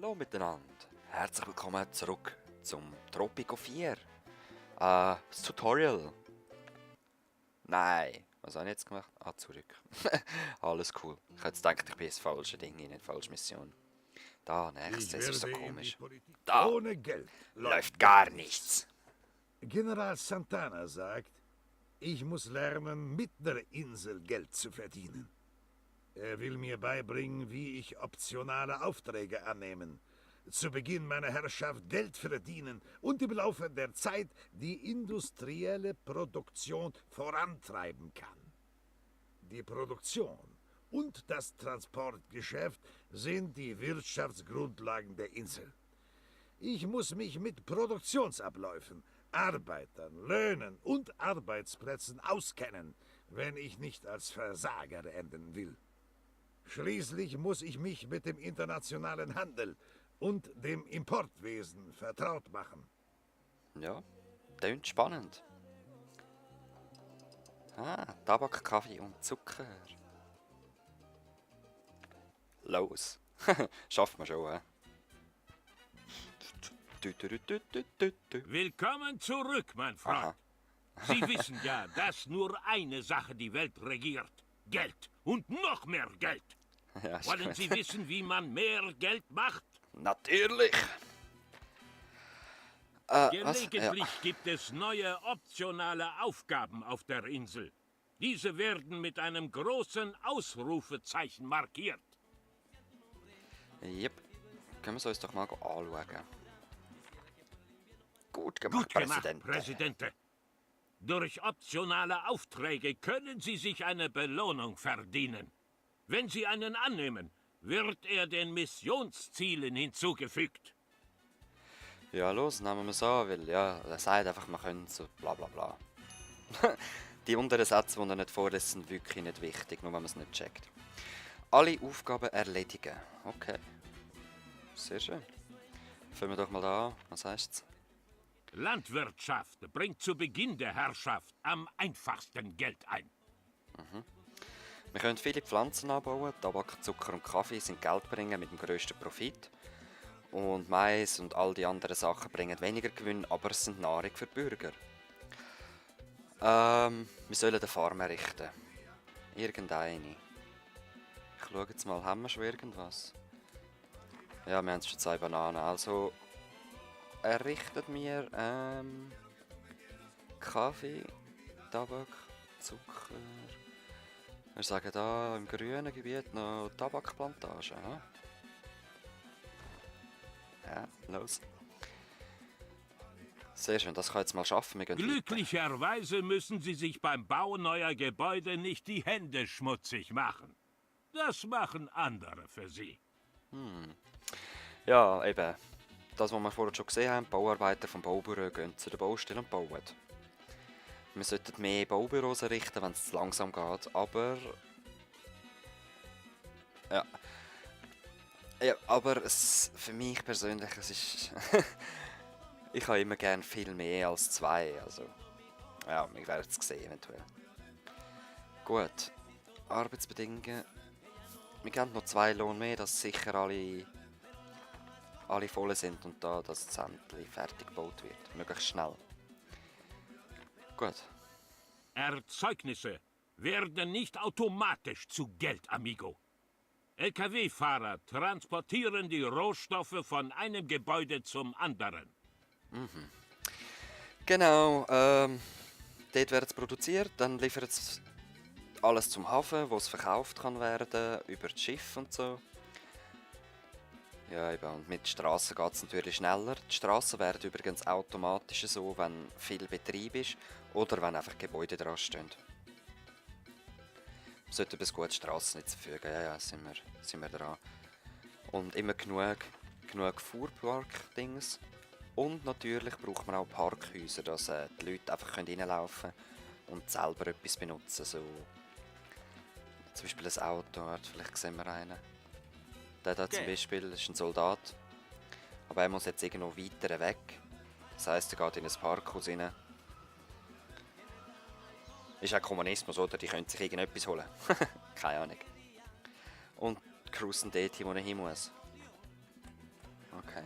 Hallo miteinander. Herzlich willkommen zurück zum Tropico 4. Das Tutorial. Nein, was habe ich jetzt gemacht? Zurück. Alles cool. Ich hätte jetzt gedacht, ich bin das falsche Ding, nicht falsche Mission. Da, nächstes, das ist so komisch. Da, ohne Geld läuft gar nichts. General Santana sagt, ich muss lernen, mit der Insel Geld zu verdienen. Er will mir beibringen, wie ich optionale Aufträge annehmen, zu Beginn meiner Herrschaft Geld verdienen und im Laufe der Zeit die industrielle Produktion vorantreiben kann. Die Produktion und das Transportgeschäft sind die Wirtschaftsgrundlagen der Insel. Ich muss mich mit Produktionsabläufen, Arbeitern, Löhnen und Arbeitsplätzen auskennen, wenn ich nicht als Versager enden will. Schließlich muss ich mich mit dem internationalen Handel und dem Importwesen vertraut machen. Ja, klingt spannend. Tabak, Kaffee und Zucker. Los. Schafft man schon, Willkommen zurück, mein Freund. Aha. Sie wissen ja, dass nur eine Sache die Welt regiert. Geld. Und noch mehr Geld. Ja, ist Wollen gut. Sie wissen, wie man mehr Geld macht? Natürlich. Was? Gelegentlich gibt es neue optionale Aufgaben auf der Insel. Diese werden mit einem großen Ausrufezeichen markiert. Yep. Können wir es uns doch mal anschauen. Gut gemacht, Gut gemacht, Präsident. Präsidente. Durch optionale Aufträge können Sie sich eine Belohnung verdienen. Wenn Sie einen annehmen, wird er den Missionszielen hinzugefügt. Ja, los, nehmen wir es an, weil ja, er sagt einfach, man könnte so bla bla bla. Die unteren Sätze, die er nicht vorliest, sind wirklich nicht wichtig, nur wenn man es nicht checkt. Alle Aufgaben erledigen. Okay. Sehr schön. Fangen wir doch mal da an. Was heißt's? Landwirtschaft bringt zu Beginn der Herrschaft am einfachsten Geld ein. Wir können viele Pflanzen anbauen. Tabak, Zucker und Kaffee sind Geldbringer mit dem grössten Profit. Und Mais und all die anderen Sachen bringen weniger Gewinn, aber es sind Nahrung für die Bürger. Wir sollen eine Farm errichten. Irgendeine. Ich schaue jetzt mal, haben wir schon irgendwas? Ja, wir haben schon 2 Bananen. Also errichtet mir Kaffee, Tabak, Zucker. Wir sagen da im grünen Gebiet noch Tabakplantage. Hm? Ja, los. Sehr schön, das kann ich jetzt mal schaffen. Wir gehen weiter. Glücklicherweise müssen Sie sich beim Bau neuer Gebäude nicht die Hände schmutzig machen. Das machen andere für Sie. Ja, eben. Das, was wir vorhin schon gesehen haben, die Bauarbeiter vom Baubüro gehen zu der Baustelle und bauen. Wir sollten mehr Baubüros errichten, wenn es zu langsam geht, aber... Ja, aber für mich persönlich, es ist... ich habe immer gern viel mehr als 2, also... Ja, wir werden es sehen eventuell. Gut. Arbeitsbedingungen. Wir geben noch 2 Lohn mehr, dass sicher alle voll sind und da das Zentrum fertig gebaut wird. Möglichst schnell. Gut. Erzeugnisse werden nicht automatisch zu Geld, amigo. LKW-Fahrer transportieren die Rohstoffe von einem Gebäude zum anderen. Genau, dort wird es produziert, dann liefert es alles zum Hafen, wo es verkauft kann werden, über das Schiff und so. Ja, eben, und mit Straßen geht es natürlich schneller. Die Straßen werden übrigens automatisch so, wenn viel Betrieb ist oder wenn einfach Gebäude dran stehen. Wir sollten ein gutes Strassennetz verfügen, ja, sind wir dran. Und immer genug Fuhrpark-Dings. Und natürlich braucht man auch Parkhäuser, dass die Leute einfach reinlaufen können und selber etwas benutzen. So, zum Beispiel ein Auto, vielleicht sehen wir einen. Der da zum Beispiel ist ein Soldat, aber er muss jetzt irgendwo weiter weg. Das heisst, er geht in ein Parkhaus rein. Ist auch Kommunismus, oder? Die können sich irgendetwas holen. Keine Ahnung. Und cruisen dort hin, wo er hin muss. Okay.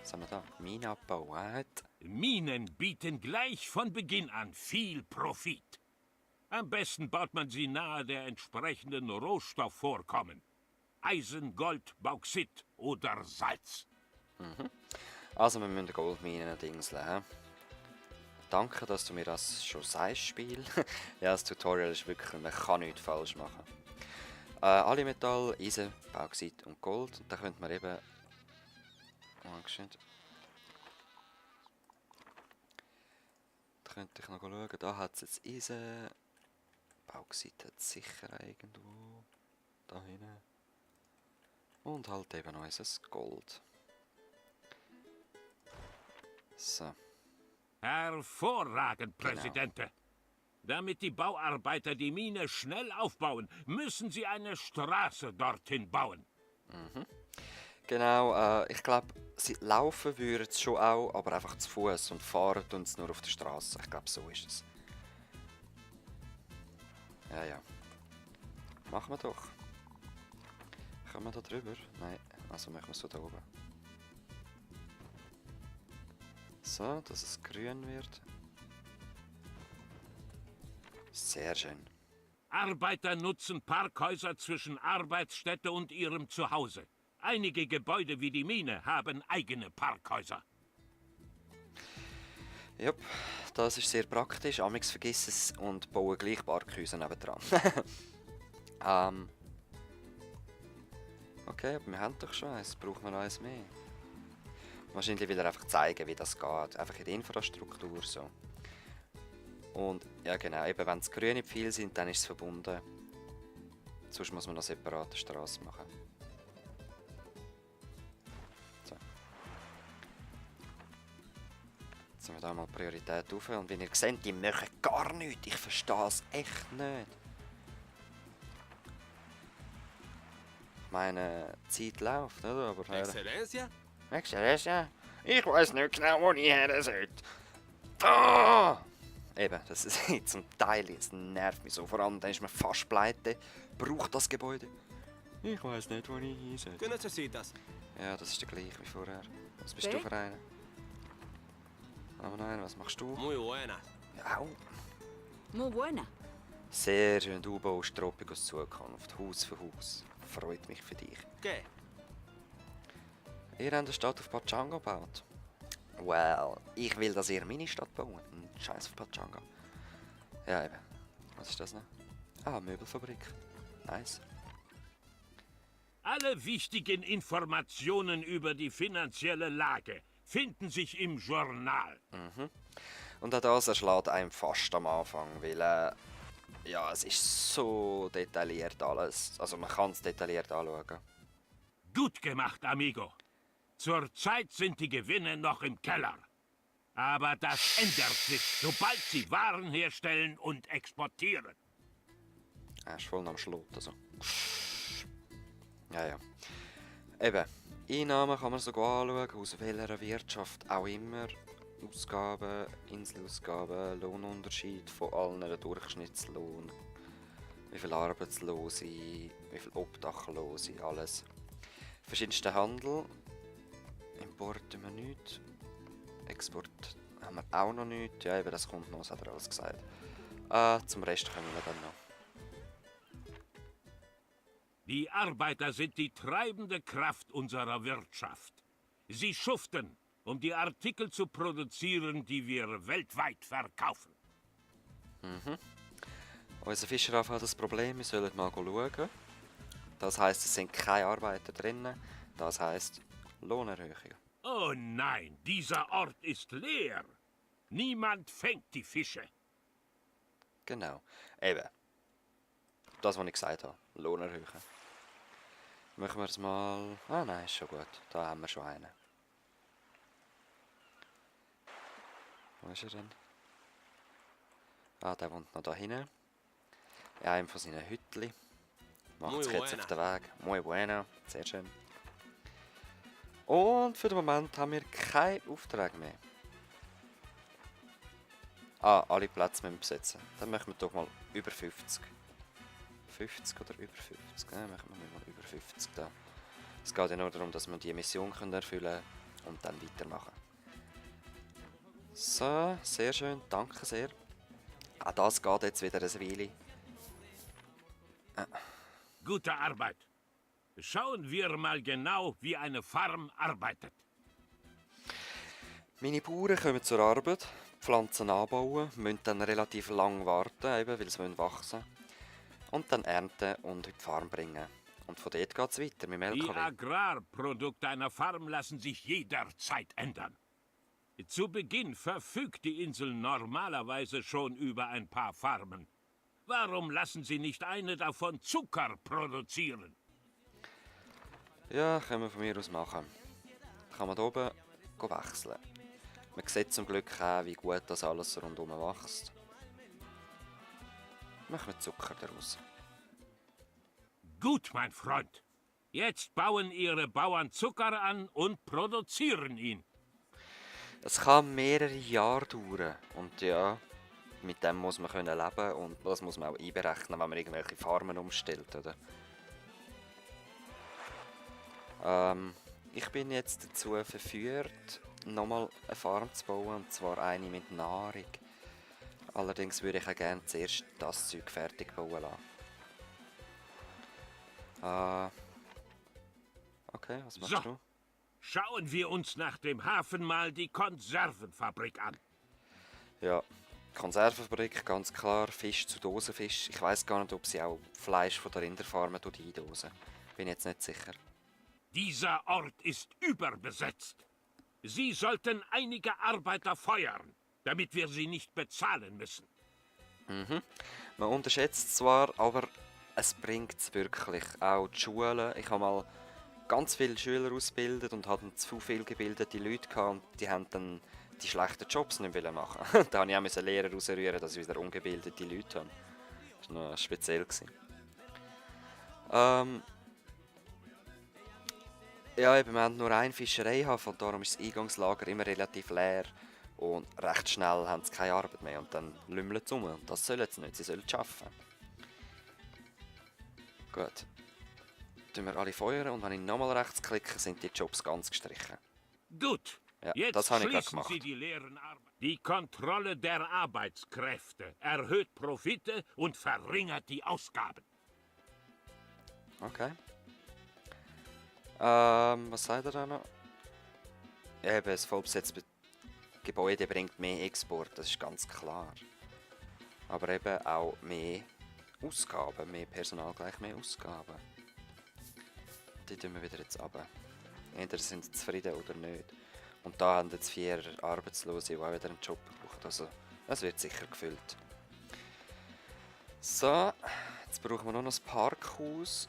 Was haben wir da? Minenabbau, what? Minen bieten gleich von Beginn an viel Profit. Am besten baut man sie nahe der entsprechenden Rohstoffvorkommen. Eisen, Gold, Bauxit oder Salz. Also wir müssen Goldminen dingseln. Hä? Danke, dass du mir das schon sagst, Spiel. Ja, das Tutorial ist wirklich, man kann nichts falsch machen. Alle Metall, Eisen, Bauxit und Gold. Und da könnte man eben... Da könnte ich noch schauen. Da hat es jetzt Eisen. Bauxit hat es sicher irgendwo. Da hinten. Und halt eben noch unser Gold. So. Hervorragend, Präsidente. Damit die Bauarbeiter die Mine schnell aufbauen, müssen sie eine Straße dorthin bauen. Genau, ich glaube, sie laufen würden es schon auch, aber einfach zu Fuß und fahren tun sie nur auf der Straße. Ich glaube, so ist es. Ja, ja. Machen wir doch. Kommen wir da drüber? Nein, also machen wir es so da oben. So, dass es grün wird. Sehr schön. Arbeiter nutzen Parkhäuser zwischen Arbeitsstätte und ihrem Zuhause. Einige Gebäude wie die Mine haben eigene Parkhäuser. Jupp, das ist sehr praktisch. Amix vergiss es und bauen gleich Parkhäuser nebendran. Okay, aber wir haben doch schon eins. Brauchen wir noch eins mehr? Wahrscheinlich will er einfach zeigen, wie das geht. Einfach in der Infrastruktur so. Und ja genau, eben wenn es grüne Pfeile sind, dann ist es verbunden. Sonst muss man noch separate Straße machen. So. Jetzt haben wir da mal Priorität auf. Und wie ihr seht, die machen gar nichts. Ich verstehe es echt nicht. Ich meine, die Zeit läuft, oder? Aber Excellencia? Excellencia? Ich weiß nicht genau, wo ich her sollte. Ah! Eben, das ist zum Teil, es nervt mich so. Vor allem, dann ist man fast pleite. Braucht das Gebäude? Ich weiß nicht, wo ich hin soll. ¿Qué necesitas? Ja, das ist der gleiche wie vorher. Was bist du für einer? Aber nein, was machst du? Muy buena. Ja, au. Muy buena. Sehr schön, du baust Tropicos Zukunft, Haus für Haus. Freut mich für dich. ¿Qué? Ihr habt eine Stadt auf Pachanga gebaut. Well, ich will, dass ihr meine Stadt baut. Scheiß auf Pachanga. Ja, eben. Was ist das noch? Ah, Möbelfabrik. Nice. Alle wichtigen Informationen über die finanzielle Lage finden sich im Journal. Und auch das erschlägt einem fast am Anfang, weil ja, es ist so detailliert alles. Also man kann es detailliert anschauen. Gut gemacht, amigo. Zurzeit sind die Gewinne noch im Keller. Aber das ändert sich, sobald sie Waren herstellen und exportieren. Er ist voll am Schlot, also. Ja, ja. Eben, Einnahmen kann man sogar anschauen, aus welcher Wirtschaft auch immer. Ausgaben, Inselausgaben, Lohnunterschied von allen, Durchschnittslohn, wie viele Arbeitslose, wie viele Obdachlose, alles. Verschiedenster Handel, Import haben wir nichts, Export haben wir auch noch nichts, ja eben das kommt noch, das hat er alles gesagt. Zum Rest kommen wir dann noch. Die Arbeiter sind die treibende Kraft unserer Wirtschaft. Sie schuften, um die Artikel zu produzieren, die wir weltweit verkaufen. Unser Fischerhof hat das Problem, wir sollen mal schauen. Das heisst, es sind keine Arbeiter drin, das heisst Lohnerhöhung. Oh nein, dieser Ort ist leer. Niemand fängt die Fische. Genau, eben. Das, was ich gesagt habe, Lohnerhöhung. Machen wir es mal... Ah nein, ist schon gut, da haben wir schon einen. Wo ist er denn? Ah, der wohnt noch da hinten. In einem von seinen Hütchen. Macht sich jetzt auf den Weg. Muy bueno. Sehr schön. Und für den Moment haben wir keinen Auftrag mehr. Ah, alle Plätze müssen wir besetzen. Dann machen wir doch mal über 50. 50 oder über 50? Ja, machen wir mal über 50 da. Es geht ja nur darum, dass wir die Mission erfüllen können und dann weitermachen. So, sehr schön, danke sehr. Auch das geht jetzt wieder eine Weile. Gute Arbeit. Schauen wir mal genau, wie eine Farm arbeitet. Meine Bauern kommen zur Arbeit, Pflanzen anbauen, müssen dann relativ lang warten, eben, weil sie wachsen müssen. Und dann ernten und in die Farm bringen. Und von dort geht es weiter mit dem Die LKW. Agrarprodukte einer Farm lassen sich jederzeit ändern. Zu Beginn verfügt die Insel normalerweise schon über ein paar Farmen. Warum lassen Sie nicht eine davon Zucker produzieren? Ja, können wir von mir aus machen. Kann man hier oben wechseln. Man sieht zum Glück auch, wie gut das alles rundherum wächst. Machen wir Zucker daraus. Gut, mein Freund. Jetzt bauen Ihre Bauern Zucker an und produzieren ihn. Es kann mehrere Jahre dauern. Und ja, mit dem muss man leben können und das muss man auch einberechnen, wenn man irgendwelche Farmen umstellt, oder? Ich bin jetzt dazu verführt, nochmal eine Farm zu bauen, und zwar eine mit Nahrung. Allerdings würde ich auch gerne zuerst das Zeug fertig bauen lassen. Okay, was machst So. du? Schauen wir uns nach dem Hafen mal die Konservenfabrik an. Ja, Konservenfabrik, ganz klar, Fisch zu Dosenfisch. Ich weiß gar nicht, ob sie auch Fleisch von der Rinderfarmen eindosen. Bin jetzt nicht sicher. Dieser Ort ist überbesetzt. Sie sollten einige Arbeiter feuern, damit wir sie nicht bezahlen müssen. Man unterschätzt es zwar, aber es bringt es wirklich. Auch die Schulen. Ich habe mal ganz viele Schüler ausgebildet und hatten zu viel gebildete Leute gehabt, und die haben dann die schlechten Jobs nicht mehr machen. Da musste ich auch Lehrer rausrühren, dass ich wieder ungebildete Leute habe. Das war noch speziell. Ja, eben, wir haben nur einen Fischereihafen und darum ist das Eingangslager immer relativ leer. Und recht schnell haben sie keine Arbeit mehr und dann lümmeln sie um. Und das sollen sie nicht, sie sollen arbeiten. Gut. Tun wir alle feuern und wenn ich nochmal rechts klicke, sind die Jobs ganz gestrichen. Gut, Ja, jetzt das habe ich gerade schließen gemacht. Sie die leeren Arbeit. Die Kontrolle der Arbeitskräfte erhöht Profite und verringert die Ausgaben. Okay. Was sagt er da noch? Eben, das vollbesetzte Gebäude bringt mehr Export, das ist ganz klar. Aber eben auch mehr Ausgaben, mehr Personal gleich mehr Ausgaben. Die tun wir wieder jetzt runter. Entweder sind sie zufrieden oder nicht. Und da haben jetzt 4 Arbeitslose, die auch wieder einen Job brauchen. Also, das wird sicher gefüllt. So, jetzt brauchen wir noch das Parkhaus.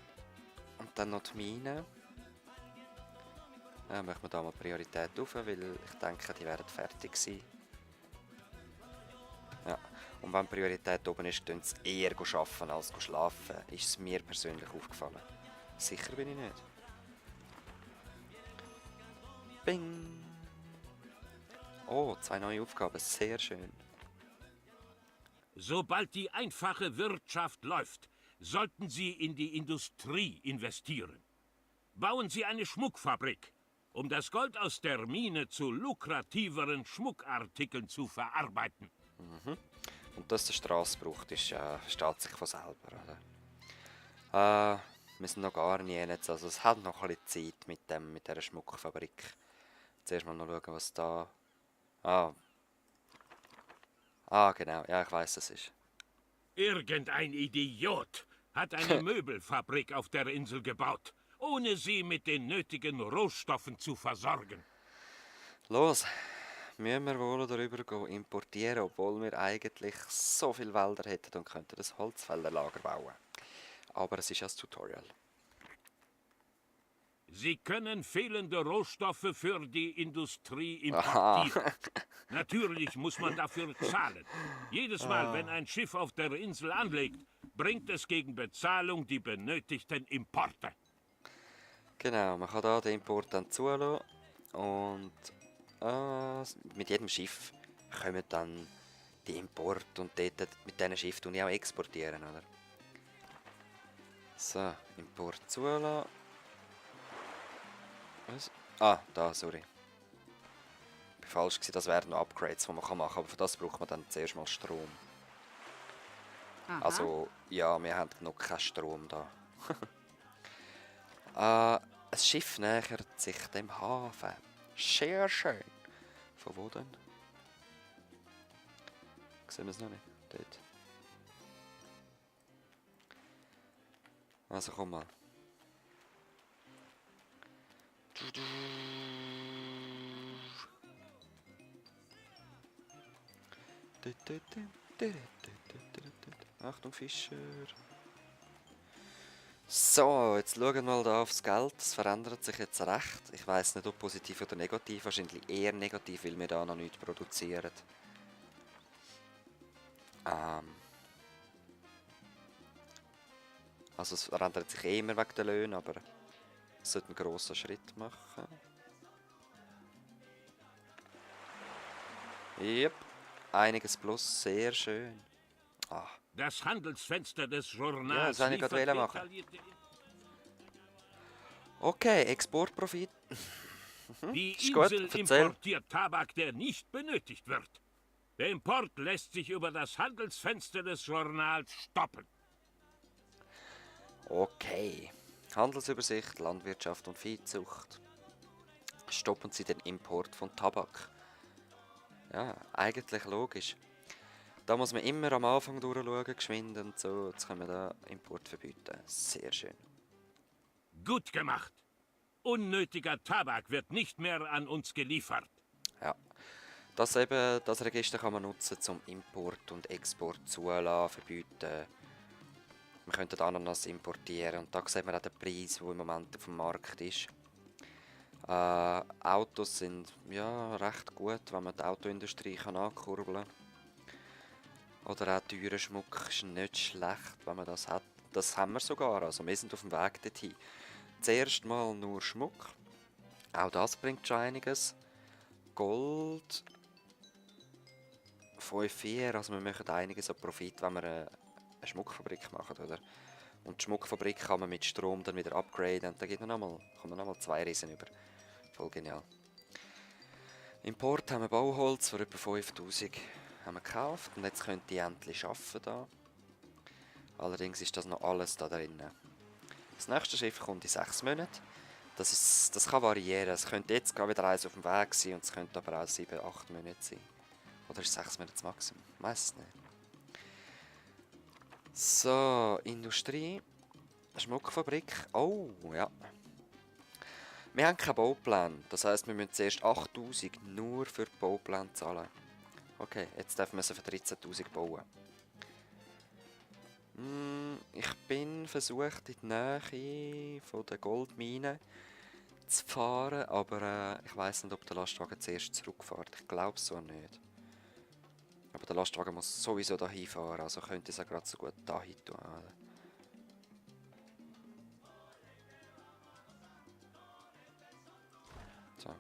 Und dann noch die Mine. Ja, machen wir da mal Priorität auf, weil ich denke, die werden fertig sein. Ja, und wenn Priorität oben ist, tun sie eher arbeiten als schlafen. Ist es mir persönlich aufgefallen. Sicher bin ich nicht. Bing! Oh, 2 neue Aufgaben, sehr schön. Sobald die einfache Wirtschaft läuft, sollten Sie in die Industrie investieren. Bauen Sie eine Schmuckfabrik, um das Gold aus der Mine zu lukrativeren Schmuckartikeln zu verarbeiten. Und dass der Strasse braucht, steht sich von selber, oder? Wir sind noch gar nie jetzt, also es hat noch ein bisschen Zeit mit dieser Schmuckfabrik. Zuerst mal noch schauen, was da... genau, ja, ich weiss, es ist. Irgendein Idiot hat eine Möbelfabrik auf der Insel gebaut, ohne sie mit den nötigen Rohstoffen zu versorgen. Los, müssen wir wohl darüber importieren, obwohl wir eigentlich so viele Wälder hätten und könnten das Holzfällerlager bauen. Aber es ist ja das Tutorial. Sie können fehlende Rohstoffe für die Industrie importieren. Natürlich muss man dafür zahlen. Jedes Mal, wenn ein Schiff auf der Insel anlegt, bringt es gegen Bezahlung die benötigten Importe. Genau, man kann da den Import dann zulassen und mit jedem Schiff kommen dann die Importe und dort, mit diesen Schiffen tun ich auch exportieren, oder? So, Import zulassen. Was? Ah, da, sorry. Ich war falsch gewesen, das wären noch Upgrades, die man machen kann, aber für das braucht man dann zuerst mal Strom. Aha. Also, ja, wir haben noch keinen Strom da. Ein Schiff nähert sich dem Hafen. Sehr schön. Von wo denn? Sehen wir es noch nicht? Dort. Also komm mal. Achtung Fischer. So, jetzt schauen wir mal da aufs Geld. Es verändert sich jetzt recht. Ich weiß nicht, ob positiv oder negativ. Wahrscheinlich eher negativ, weil wir da noch nichts produzieren. Also es verändert sich eh immer wegen der Löhne, aber es sollte einen grossen Schritt machen. Yep, einiges plus, sehr schön. Ah, Das Handelsfenster des Ja, Journals das wollte ich gerade liefert machen. detaillierte okay, Exportprofit. Die Ist gut, Insel erzähl. importiert Tabak, der nicht benötigt wird. Der Import lässt sich über das Handelsfenster des Journals stoppen. Okay. Handelsübersicht, Landwirtschaft und Viehzucht. Stoppen Sie den Import von Tabak. Ja, eigentlich logisch. Da muss man immer am Anfang durchschauen, geschwind und so. Jetzt können wir da Import verbieten. Sehr schön. Gut gemacht. Unnötiger Tabak wird nicht mehr an uns geliefert. Ja. Das Register kann man nutzen zum Import und Export zulassen, verbieten. Wir könnten Ananas importieren und da sieht man auch den Preis, der im Moment auf dem Markt ist. Autos sind ja recht gut, wenn man die Autoindustrie ankurbeln kann. Oder auch teurer Schmuck ist nicht schlecht, wenn man das hat. Das haben wir sogar, also wir sind auf dem Weg dorthin. Zuerst mal nur Schmuck. Auch das bringt schon einiges. Gold 5,4, also wir machen einiges an Profit, wenn wir eine Schmuckfabrik machen, oder? Und die Schmuckfabrik kann man mit Strom dann wieder upgraden und dann kommen nochmal 2 Riesen über. Voll genial. Import haben wir Bauholz für etwa 5000 haben wir gekauft und jetzt könnt ihr endlich arbeiten da. Allerdings ist das noch alles da drin. Das nächste Schiff kommt in 6 Monaten. Das kann variieren. Es könnte jetzt gerade wieder eins auf dem Weg sein und es könnte aber auch 7, 8 Monate sein. Oder ist 6 Monate das Maximum? Ich weiss es nicht. So, Industrie. Schmuckfabrik. Oh, ja. Wir haben keinen Bauplan. Das heisst, wir müssen zuerst 8000 nur für den Bauplan zahlen. Okay, jetzt dürfen wir sie für 13.000 bauen. Ich bin versucht, in die Nähe von der Goldmine zu fahren, aber ich weiss nicht, ob der Lastwagen zuerst zurückfährt. Ich glaube so nicht. Aber der Lastwagen muss sowieso dahin fahren, also könnte ich es auch gerade so gut dahin tun. So.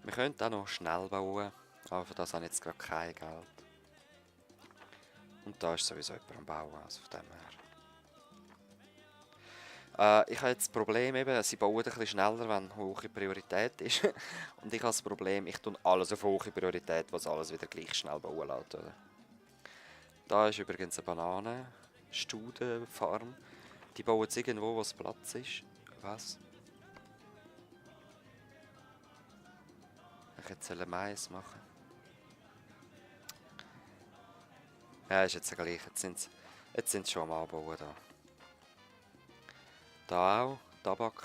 Wir könnten auch noch schnell bauen, aber für das habe ich jetzt gerade kein Geld. Und da ist sowieso jemand am Bauen, also von dem her. Ich habe jetzt das Problem, eben, sie bauen ein bisschen schneller, wenn hohe Priorität ist. Und ich habe das Problem, ich tue alles auf hohe Priorität, was alles wieder gleich schnell bauen lässt. Oder? Da ist übrigens eine Bananenstudenfarm. Die bauen jetzt irgendwo, wo es Platz ist. Was? Ich jetzt Mais machen. Ja, ist jetzt gleich. Jetzt sind sie schon am Anbauen da. Da auch. Tabak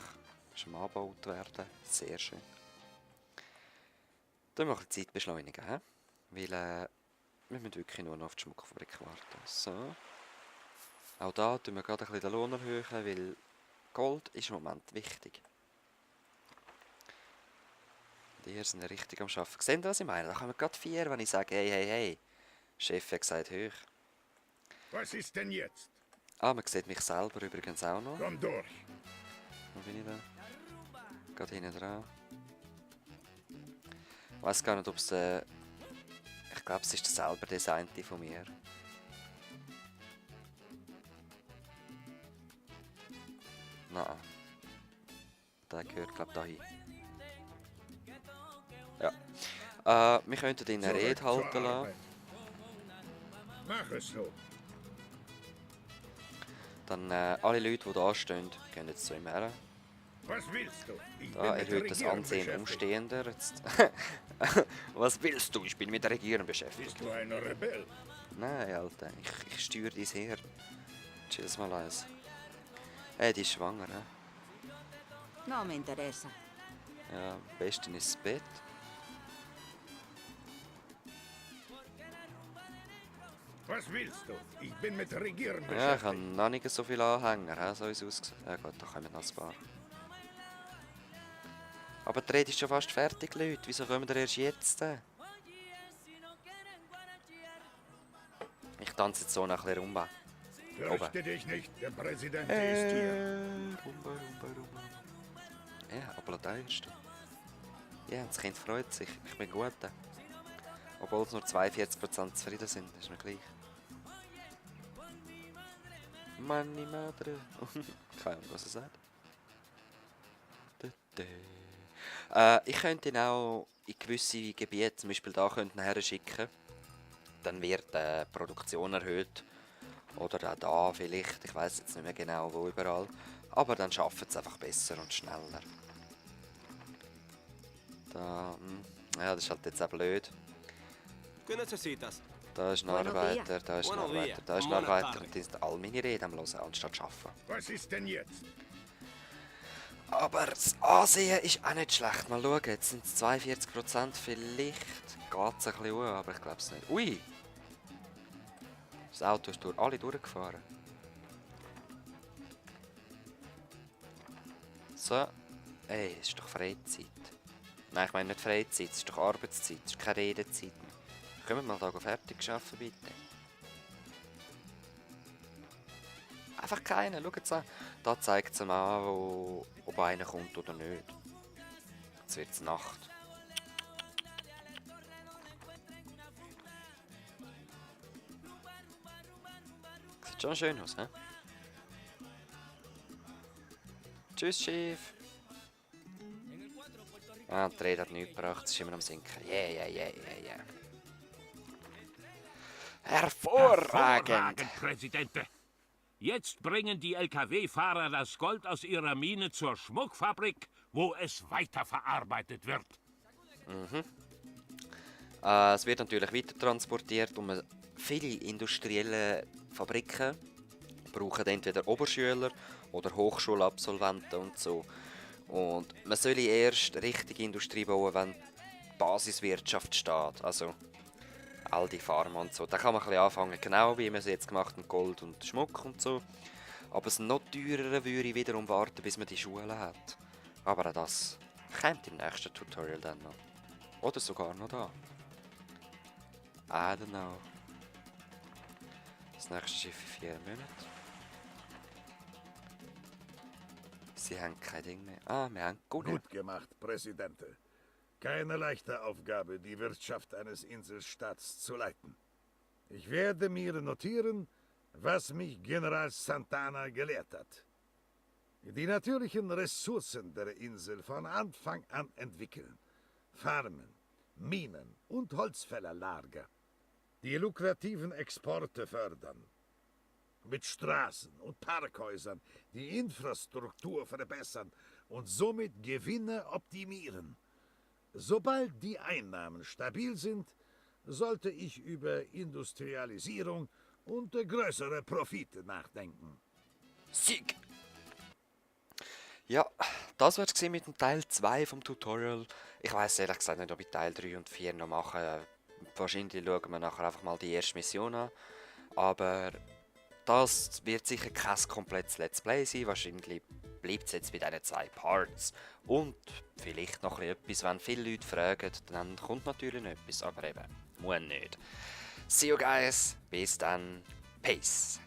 ist am Angebaut werden. Sehr schön. Dann machen wir die Zeit beschleunigen. He? Weil wir müssen wirklich nur noch auf die Schmuckfabrik warten. So. Auch da tun wir gerade ein bisschen den Lohn erhöhen, weil Gold ist im Moment wichtig. Die hier sind richtig am Arbeiten. Seht ihr, was ich meine? Da kommen gerade 4, wenn ich sage, hey. Chef hat gesagt, hoch. Was ist denn jetzt? Ah, man sieht mich selber übrigens auch noch. Komm durch. Wo bin ich da? Gerade hinten dran. Ich weiß gar nicht, ob es ich glaube, es ist der selber Designte von mir. Nein. der gehört, glaube ich, dahin. Ja. Wir könnten ihn eine Zurück Rede zur halten lassen. Arbeit. Mach es so. Dann alle Leute, die da stehen, gehen jetzt zu ihm her. Was willst du? Ich Da bin mit erhöht das Regieren Ansehen beschäftigt. Umstehender. Jetzt. Was willst du? Ich bin mit der Regierung beschäftigt. Bist du ein Rebell? Nein, Alter, ich steuere dein Heer. Chill's mal eins. Hey, die ist schwanger, ne? No me interesa. Ja, am besten ins Bett. Was willst du? Ich bin mit Regieren Ja, ich beschäftigt. habe noch nicht so viele Anhänger, he, so wie es aussieht. Ja gut, da kommen noch ein paar. Aber die Rede ist schon fast fertig, Leute. Wieso kommen wir erst jetzt? Ich tanze jetzt so noch ein bisschen rum. Fürchte dich nicht, der Präsident ist hier. Rumba. Ja, applaudierst du. Ja, das Kind freut sich. Ich bin gut. Obwohl es nur 42% zufrieden sind, ist mir gleich. Money Madre. Keine Ahnung, was er sagt. Ich könnte ihn auch in gewisse Gebiete, zum Beispiel da, her schicken. Dann wird die Produktion erhöht. Oder auch da vielleicht, ich weiß jetzt nicht mehr genau wo überall. Aber dann schaffen es einfach besser und schneller. Da, ja, das ist halt jetzt auch blöd. ¿Qué necesitas? Da ist ein Buenos Arbeiter, da ist ein Buenos Arbeiter, dias. da ist ein Buenas Arbeiter tardes. und die sind alle meine Reden am Hören, anstatt zu arbeiten. Was ist denn jetzt? Aber das Ansehen ist auch nicht schlecht. Mal schauen, jetzt sind es 42%. Vielleicht geht es ein bisschen hoch, aber ich glaube es nicht. Ui! Das Auto ist durch alle durchgefahren. So. Ey, es ist doch Freizeit. Nein, ich meine nicht Freizeit, es ist doch Arbeitszeit, es ist keine Redezeit mehr. Können wir mal da fertig arbeiten, bitte? Einfach keinen, schaut es an. Da zeigt es ihm an, ob einer kommt oder nicht. Jetzt wird es Nacht. Sieht schon schön aus, hä? Tschüss, Chef. Ah, die Rede hat nichts gebracht, es ist immer am Sinken. Yeah. Hervorragend! Präsidente. Jetzt bringen die LKW-Fahrer das Gold aus ihrer Mine zur Schmuckfabrik, wo es weiterverarbeitet wird. Es wird natürlich weiter transportiert und viele industrielle Fabriken brauchen entweder Oberschüler oder Hochschulabsolventen und so. Und man soll erst richtige Industrie bauen, wenn die Basiswirtschaft steht. Also all die Pharma und so. Da kann man ein bisschen anfangen, genau wie wir es jetzt gemacht haben, Gold und Schmuck und so. Aber es noch teurer würde ich wiederum warten, bis man die Schule hat. Aber auch das kommt im nächsten Tutorial dann noch. Oder sogar noch da. I don't know. Das nächste Schiff in 4 Monaten. Sie haben kein Ding mehr. Ah, wir haben gewonnen. Gut gemacht, Präsidente. Keine leichte Aufgabe, die Wirtschaft eines Inselstaats zu leiten. Ich werde mir notieren, was mich General Santana gelehrt hat. Die natürlichen Ressourcen der Insel von Anfang an entwickeln. Farmen, Minen und Holzfällerlager. Die lukrativen Exporte fördern. Mit Straßen und Parkhäusern die Infrastruktur verbessern und somit Gewinne optimieren. Sobald die Einnahmen stabil sind, sollte ich über Industrialisierung und größere Profite nachdenken. Sieg! Ja, das war es mit dem Teil 2 vom Tutorial. Ich weiß ehrlich gesagt nicht, ob ich Teil 3 und 4 noch mache. Wahrscheinlich schauen wir nachher einfach mal die erste Mission an. Aber das wird sicher kein komplettes Let's Play sein. Wahrscheinlich bleibt es jetzt bei diesen 2 Parts. Und vielleicht noch etwas, wenn viele Leute fragen, dann kommt natürlich noch etwas, aber eben, muss nicht. See you guys, bis dann, peace.